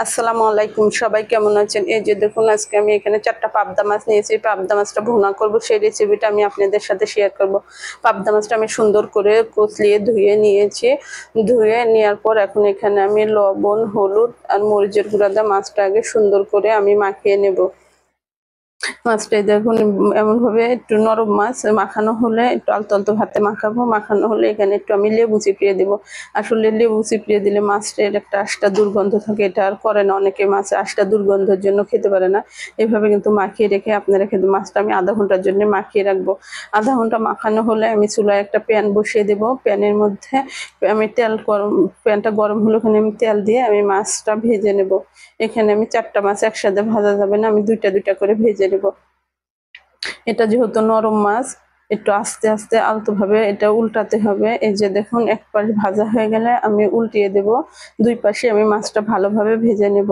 আসসালামু আলাইকুম, সবাই কেমন আছেন? এই যে দেখুন, আজকে আমি এখানে 4টা পাবদা মাছ নিয়েছি। পাবদা মাছটা ভুনা করব, সেই রেসিপিটা আমি আপনাদের সাথে শেয়ার করব। পাবদা মাছটা আমি সুন্দর করে কচলিয়ে ধুয়ে নিয়েছি। ধুয়ে নেওয়ার পর এখন এখানে আমি লবণ, হলুদ আর মরিচের গুঁড়া দিয়ে মাছটা আগে সুন্দর করে আমি মাখিয়ে নেব। মাছটাই দেখুন, এমন ভাবে একটু নরম মাছ মাখানো হলে একটু আলতো আলতো ভাতে মাখাবো। মাখানো হলে এখানে একটু আমি লেবু চিপিয়ে দিব। আসলে লেবু চিপিয়ে দিলে মাছটার একটা আষ্টা দুর্গন্ধ থাকে, এটা আর করে না অনেকে, মাছ আষ্টা দুর্গন্ধের জন্য খেতে পারে না। এভাবে কিন্তু মাখিয়ে রেখে আপনারা খেতে, মাছটা আমি আধা ঘন্টার জন্য মাখিয়ে রাখবো। আধা ঘন্টা মাখানো হলে আমি চুলায় একটা প্যান বসিয়ে দেব। প্যানের মধ্যে আমি তেল গরম, প্যানটা গরম হলে ওখানে আমি তেল দিয়ে আমি মাছটা ভেজে নেব। এখানে আমি 4টা মাছ একসাথে ভাজা যাবে না, আমি দুইটা দুইটা করে ভেজে নেব। এটা যেহেতু নরম মাছ, একটু আস্তে আস্তে আলতো ভাবে এটা উল্টাতে হবে। এই যে দেখুন, এক পাশ ভাজা হয়ে গেলে আমি উল্টিয়ে দেব। দুই পাশে আমি মাছটা ভালোভাবে ভেজে নেব।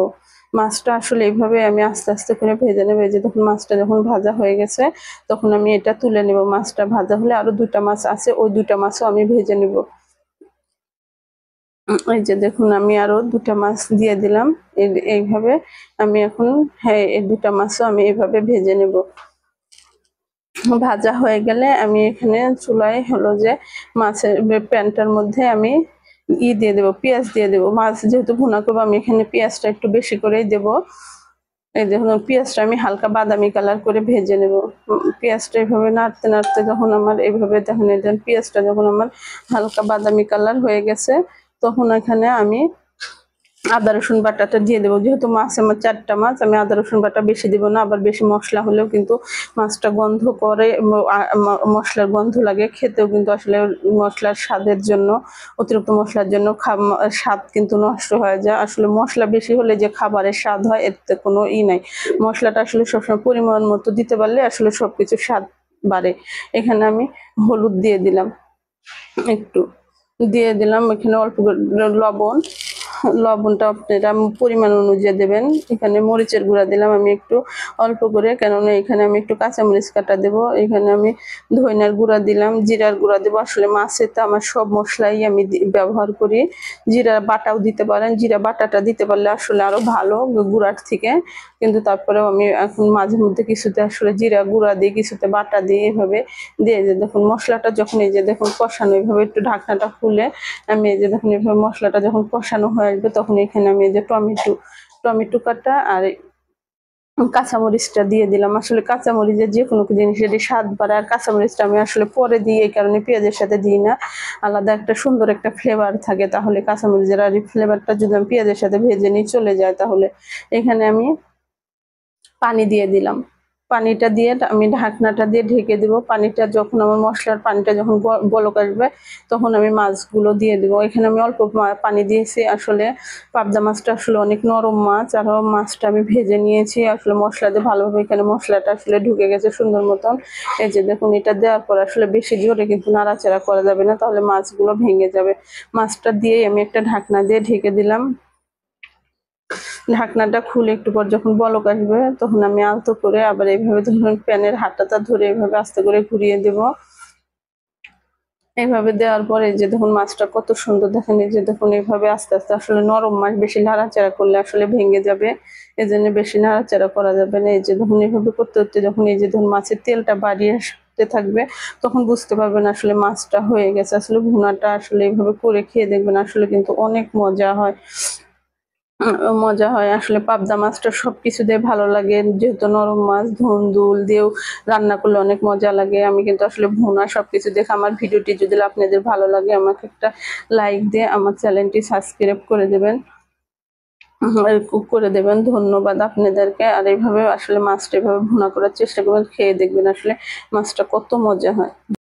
মাছটা আসলে এইভাবে আমি আস্তে আস্তে করে ভেজে নেব। এই যে দেখুন, মাছটা যখন ভাজা হয়ে গেছে তখন আমি এটা তুলে নেব। মাছটা ভাজা হলে আরো 2টা মাছ আছে, ওই 2টা মাছও আমি ভেজে নেব। এই যে দেখুন, আমি আরো 2টা মাছ দিয়ে দিলাম। এইভাবে আমি এখন, হ্যাঁ, এই 2টা মাছও আমি এইভাবে ভেজে নেব। ভাজা হয়ে গেলে আমি এখানে চুলায় হলো যে মাছের প্যানটার মধ্যে আমি দিয়ে দেবো, পেঁয়াজ দিয়ে দেবো। মাছ যেহেতু ভুনা করবো, আমি এখানে পেঁয়াজটা একটু বেশি করেই দেব। এই দেখুন, পেঁয়াজটা আমি হালকা বাদামি কালার করে ভেজে নেব। পেঁয়াজটা এইভাবে নাড়তে নাড়তে যখন আমার এইভাবে দেখুন, পেঁয়াজটা যখন আমার হালকা বাদামি কালার হয়ে গেছে, তখন এখানে আমি আদা রসুন বাটাটা দিয়ে দেবো। যেহেতু মাছ আমার 4টা মাছ, আমি আদা রসুন বাটা বেশি দিব না। আবার বেশি মশলা হলেও কিন্তু মাছটা গন্ধ করে, মশলার গন্ধ লাগে খেতেও, কিন্তু আসলে মশলার স্বাদের জন্য, অতিরিক্ত মশলার জন্য স্বাদ কিন্তু নষ্ট হয়ে যায়। আসলে মশলা বেশি হলে যে খাবারের স্বাদ হয়, এতে কোনো নাই। মশলাটা আসলে সবসময় পরিমাণ মতো দিতে পারলে আসলে সবকিছু স্বাদ বাড়ে। এখানে আমি হলুদ দিয়ে দিলাম, একটু দিয়ে দিলাম এখানে অল্প লবণ। লবণটা আপনারা পরিমাণ অনুযায়ী দেবেন। এখানে মরিচের গুঁড়া দিলাম আমি একটু অল্প করে, কেননা এখানে আমি একটু কাঁচামরিচ কাটা দেব। এখানে আমি ধনিয়ার গুঁড়া দিলাম, জিরার গুঁড়া দেবো। আসলে মাছে তো আমার সব মশলাই আমি ব্যবহার করি। জিরা বাটাও দিতে পারেন, জিরা বাটাটা দিতে পারলে আসলে আরো ভালো গুঁড়ার থেকে। কিন্তু তারপরেও আমি এখন মাঝে মধ্যে কিছুতে আসলে জিরা গুঁড়া দিই, কিছুতে বাটা দিই, এভাবে দিয়ে যে দেখুন মশলাটা যখন এই যে দেখুন কষানো, এইভাবে একটু ঢাকনাটা খুলে আমি এই যে দেখুন এইভাবে মশলাটা যখন কষানো হয়ে আসবে, তখন এখানে আমি এই যে টমেটো কাটা আর কাঁচামরিচটা দিয়ে দিলাম। আসলে কাঁচামরিচের যে কোনো জিনিসের স্বাদ বাড়ে, আর কাঁচামরিচটা আমি আসলে পরে দিই, এই কারণে পেঁয়াজের সাথে দিই না। আলাদা একটা সুন্দর একটা ফ্লেভার থাকে, তাহলে কাঁচামরিচের আর এই ফ্লেভারটা যদি আমি পেঁয়াজের সাথে ভেজে নিয়ে চলে যায়, তাহলে এখানে আমি পানি দিয়ে দিলাম। পানিটা দিয়ে আমি ঢাকনাটা দিয়ে ঢেকে দেবো। পানিটা যখন আমার মশলার পানিটা যখন বলক আসবে, তখন আমি মাছগুলো দিয়ে দেবো। এখানে আমি অল্প পানি দিয়েছি। আসলে পাবদা মাছটা আসলে অনেক নরম মাছ, আর মাছটা আমি ভেজে নিয়েছি। আসলে মশলা দিয়ে ভালোভাবে এখানে মশলাটা আসলে ঢুকে গেছে সুন্দর মতন। এই যে দেখুন, এটা দেওয়ার পর আসলে বেশি জোরে কিন্তু নাড়াচাড়া করা যাবে না, তাহলে মাছগুলো ভেঙে যাবে। মাছটা দিয়ে আমি একটা ঢাকনা দিয়ে ঢেকে দিলাম। ঢাকনাটা খুলে একটু পর যখন বলক আসবে, তখন আমি আলতো করে আবার এইভাবে ধরুন প্যানের হাতটা ধরে এইভাবে আস্তে করে ঘুরিয়ে দেব। এইভাবে দেওয়ার পরে যে দেখুন মাছটা কত সুন্দর, দেখেন এই যে দেখুন এইভাবে আস্তে আস্তে, আসলে নরম মাছ বেশি নাড়াচাড়া করলে আসলে ভেঙে যাবে, এই জন্য বেশি নাড়াচাড়া করা যাবে না। এই যে দেখুন এইভাবে করতে করতে যখন এই যে ধরুন মাছের তেলটা বাড়িয়ে আসতে থাকবে, তখন বুঝতে পারবেন আসলে মাছটা হয়ে গেছে। আসলে ভুনাটা আসলে এইভাবে করে খেয়ে দেখবেন, আসলে কিন্তু অনেক মজা হয়। মজা হয় আসলে পাবদা মাছটা সবকিছু দিয়ে ভালো লাগে, যেহেতু নরম মাছ, ধুন্দুল দিয়েও রান্না করলে অনেক মজা লাগে। আমি কিন্তু আসলে ভুনা সবকিছু দেখে, আমার ভিডিওটি যদি আপনাদের ভালো লাগে, আমাকে একটা লাইক দিয়ে আমার চ্যানেলটি সাবস্ক্রাইব করে দেবেন, করে দেবেন। ধন্যবাদ আপনাদেরকে। আর এইভাবে আসলে মাছটা এভাবে ভুনা করার চেষ্টা করবেন, খেয়ে দেখবেন আসলে মাছটা কত মজা হয়।